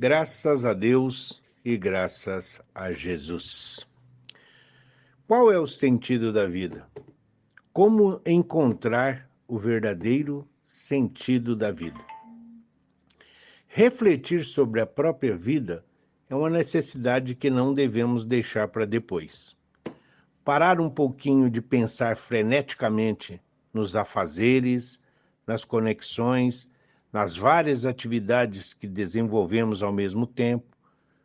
Graças a Deus e graças a Jesus. Qual é o sentido da vida? Como encontrar o verdadeiro sentido da vida? Refletir sobre a própria vida é uma necessidade que não devemos deixar para depois. Parar um pouquinho de pensar freneticamente nos afazeres, nas conexões, nas várias atividades que desenvolvemos ao mesmo tempo,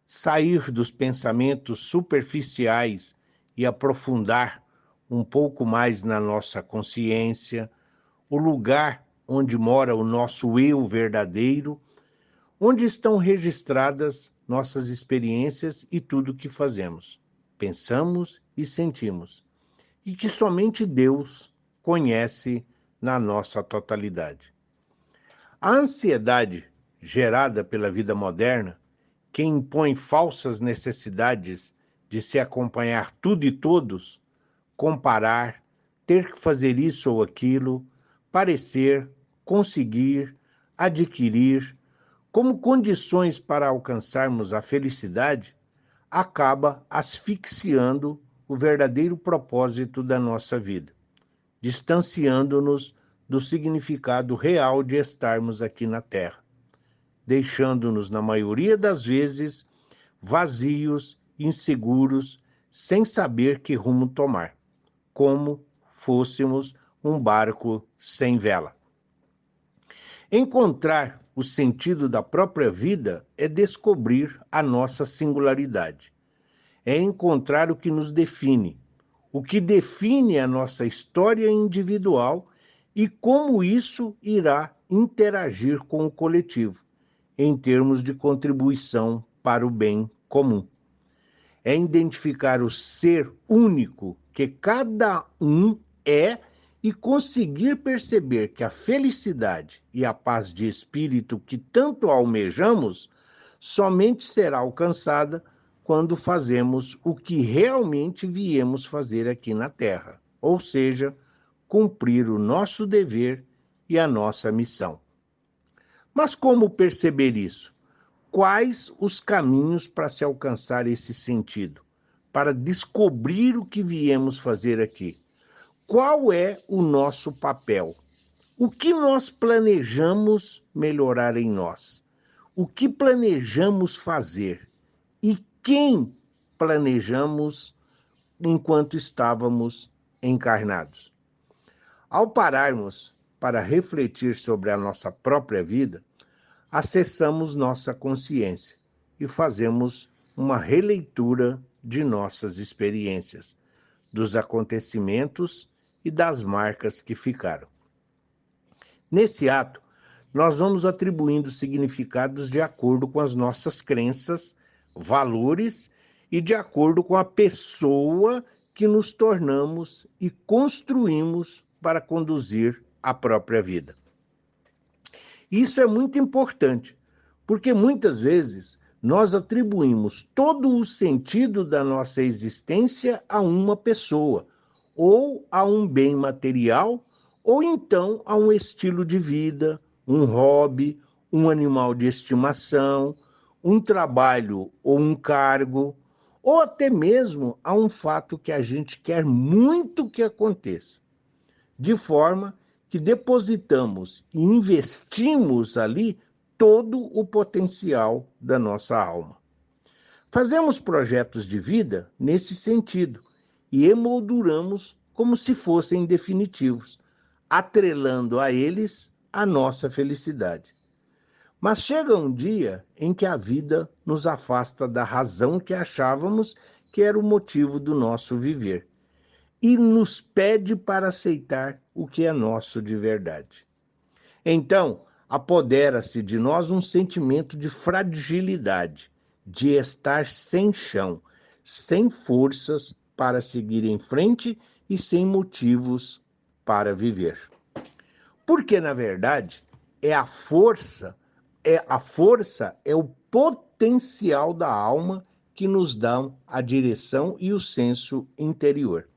sair dos pensamentos superficiais e aprofundar um pouco mais na nossa consciência, o lugar onde mora o nosso eu verdadeiro, onde estão registradas nossas experiências e tudo o que fazemos, pensamos e sentimos, e que somente Deus conhece na nossa totalidade. A ansiedade gerada pela vida moderna, que impõe falsas necessidades de se acompanhar tudo e todos, comparar, ter que fazer isso ou aquilo, parecer, conseguir, adquirir, como condições para alcançarmos a felicidade, acaba asfixiando o verdadeiro propósito da nossa vida, distanciando-nos do significado real de estarmos aqui na Terra, deixando-nos, na maioria das vezes, vazios, inseguros, sem saber que rumo tomar, como fôssemos um barco sem vela. Encontrar o sentido da própria vida é descobrir a nossa singularidade, é encontrar o que nos define, o que define a nossa história individual e como isso irá interagir com o coletivo, em termos de contribuição para o bem comum. É identificar o ser único que cada um é e conseguir perceber que a felicidade e a paz de espírito que tanto almejamos somente será alcançada quando fazemos o que realmente viemos fazer aqui na Terra, ou seja, cumprir o nosso dever e a nossa missão. Mas como perceber isso? Quais os caminhos para se alcançar esse sentido? Para descobrir o que viemos fazer aqui? Qual é o nosso papel? O que nós planejamos melhorar em nós? O que planejamos fazer? E quem planejamos enquanto estávamos encarnados? Ao pararmos para refletir sobre a nossa própria vida, acessamos nossa consciência e fazemos uma releitura de nossas experiências, dos acontecimentos e das marcas que ficaram. Nesse ato, nós vamos atribuindo significados de acordo com as nossas crenças, valores e de acordo com a pessoa que nos tornamos e construímos para conduzir a própria vida. Isso é muito importante, porque muitas vezes nós atribuímos todo o sentido da nossa existência a uma pessoa, ou a um bem material, ou então a um estilo de vida, um hobby, um animal de estimação, um trabalho ou um cargo, ou até mesmo a um fato que a gente quer muito que aconteça, de forma que depositamos e investimos ali todo o potencial da nossa alma. Fazemos projetos de vida nesse sentido e emolduramos como se fossem definitivos, atrelando a eles a nossa felicidade. Mas chega um dia em que a vida nos afasta da razão que achávamos que era o motivo do nosso viver e nos pede para aceitar o que é nosso de verdade. Então, apodera-se de nós um sentimento de fragilidade, de estar sem chão, sem forças para seguir em frente e sem motivos para viver. Porque, na verdade, a força é o potencial da alma que nos dá a direção e o senso interior.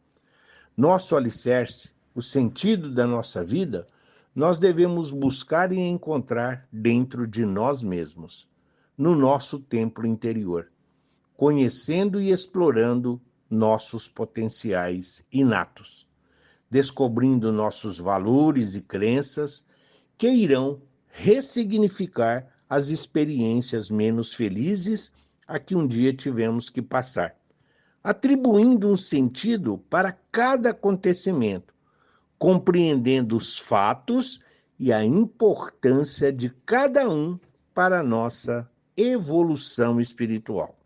Nosso alicerce, o sentido da nossa vida, nós devemos buscar e encontrar dentro de nós mesmos. no nosso templo interior, conhecendo e explorando nossos potenciais inatos, descobrindo nossos valores e crenças que irão ressignificar as experiências menos felizes a que um dia tivemos que passar, atribuindo um sentido para cada acontecimento, compreendendo os fatos e a importância de cada um para a nossa evolução espiritual.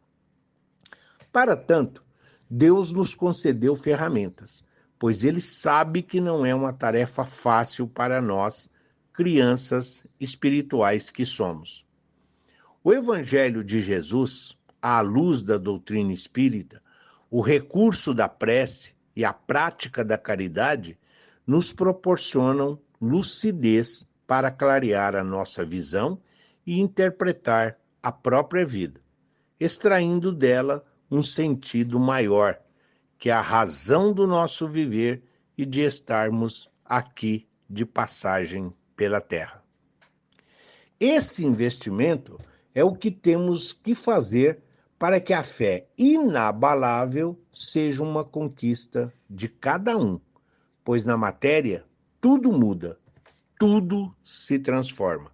Para tanto, Deus nos concedeu ferramentas, pois Ele sabe que não é uma tarefa fácil para nós, crianças espirituais que somos. O Evangelho de Jesus, à luz da doutrina espírita, o recurso da prece e a prática da caridade nos proporcionam lucidez para clarear a nossa visão e interpretar a própria vida, extraindo dela um sentido maior, que é a razão do nosso viver e de estarmos aqui de passagem pela Terra. Esse investimento é o que temos que fazer para que a fé inabalável seja uma conquista de cada um, pois na matéria tudo muda, tudo se transforma.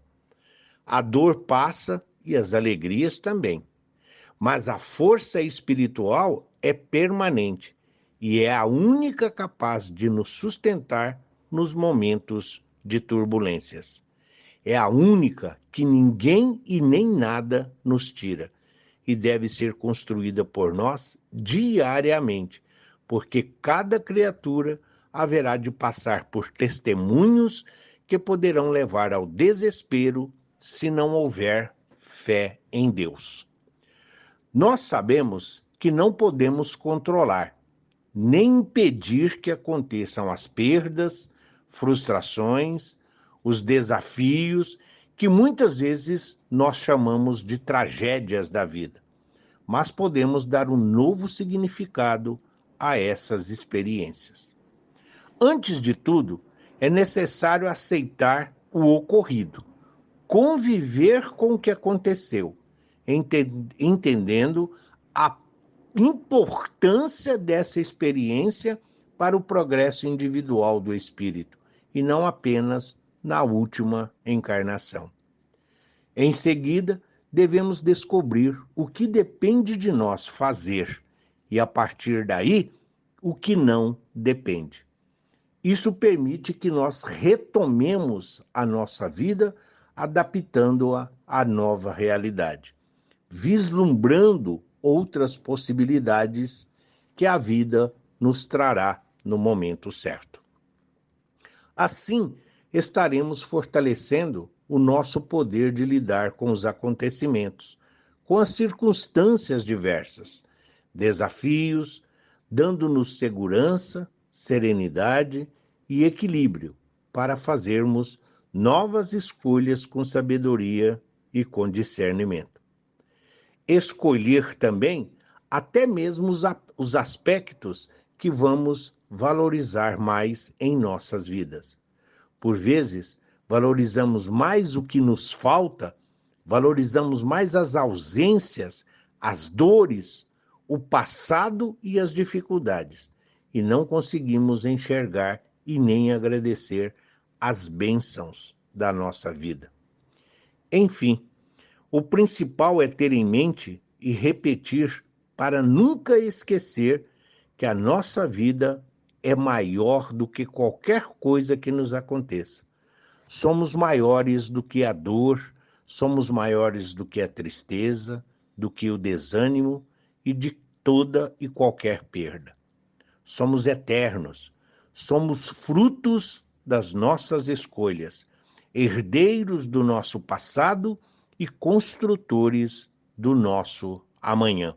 A dor passa e as alegrias também, mas a força espiritual é permanente e é a única capaz de nos sustentar nos momentos de turbulências. É a única que ninguém e nem nada nos tira e deve ser construída por nós diariamente, porque cada criatura haverá de passar por testemunhos que poderão levar ao desespero se não houver fé em Deus. Nós sabemos que não podemos controlar, nem impedir que aconteçam as perdas, frustrações, os desafios que muitas vezes nós chamamos de tragédias da vida, mas podemos dar um novo significado a essas experiências. Antes de tudo, é necessário aceitar o ocorrido, conviver com o que aconteceu, entendendo a importância dessa experiência para o progresso individual do espírito, e não apenas na última encarnação. Em seguida, devemos descobrir o que depende de nós fazer e, a partir daí, o que não depende. Isso permite que nós retomemos a nossa vida, adaptando-a à nova realidade, vislumbrando outras possibilidades que a vida nos trará no momento certo. Assim, estaremos fortalecendo o nosso poder de lidar com os acontecimentos, com as circunstâncias diversas, desafios, dando-nos segurança, serenidade e equilíbrio para fazermos novas escolhas com sabedoria e com discernimento. Escolher também até mesmo os aspectos que vamos valorizar mais em nossas vidas. Por vezes, valorizamos mais o que nos falta, valorizamos mais as ausências, as dores, o passado e as dificuldades, e não conseguimos enxergar e nem agradecer as bênçãos da nossa vida. Enfim, o principal é ter em mente e repetir para nunca esquecer que a nossa vida é maior do que qualquer coisa que nos aconteça. Somos maiores do que a dor, somos maiores do que a tristeza, do que o desânimo e de toda e qualquer perda. Somos eternos, somos frutos das nossas escolhas, herdeiros do nosso passado e construtores do nosso amanhã.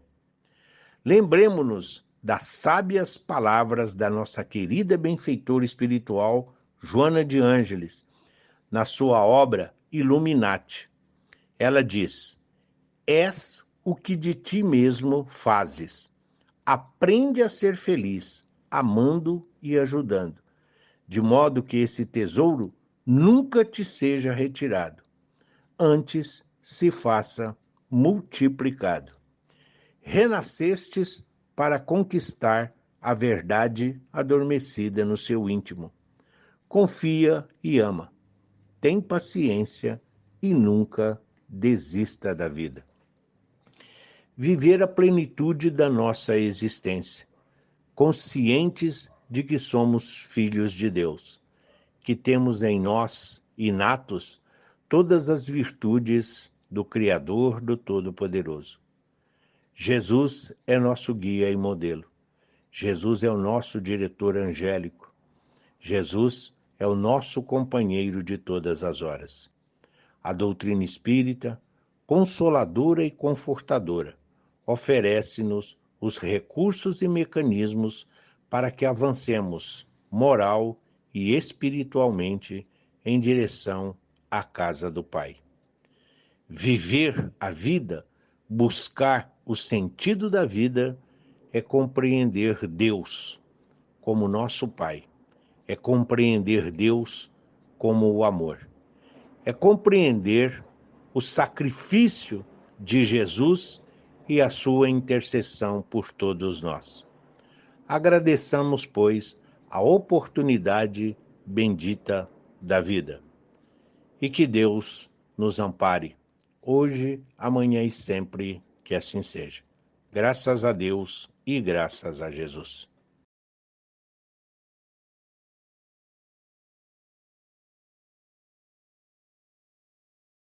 Lembremos-nos das sábias palavras da nossa querida benfeitora espiritual Joana de Ângeles, na sua obra Illuminati. Ela diz: és o que de ti mesmo fazes. Aprende a ser feliz, amando e ajudando, de modo que esse tesouro nunca te seja retirado. Antes se faça multiplicado. Renascestes para conquistar a verdade adormecida no seu íntimo. Confia e ama. Tem paciência e nunca desista da vida. Viver a plenitude da nossa existência, conscientes de que somos filhos de Deus, que temos em nós, inatos, todas as virtudes do Criador do Todo-Poderoso. Jesus é nosso guia e modelo. Jesus é o nosso diretor angélico. Jesus é o nosso companheiro de todas as horas. A doutrina espírita, consoladora e confortadora, oferece-nos os recursos e mecanismos para que avancemos moral e espiritualmente em direção à casa do Pai. Viver a vida, buscar o sentido da vida, é compreender Deus como nosso Pai, é compreender Deus como o amor, é compreender o sacrifício de Jesus e a sua intercessão por todos nós. Agradeçamos, pois, a oportunidade bendita da vida. E que Deus nos ampare, hoje, amanhã e sempre, que assim seja. Graças a Deus e graças a Jesus.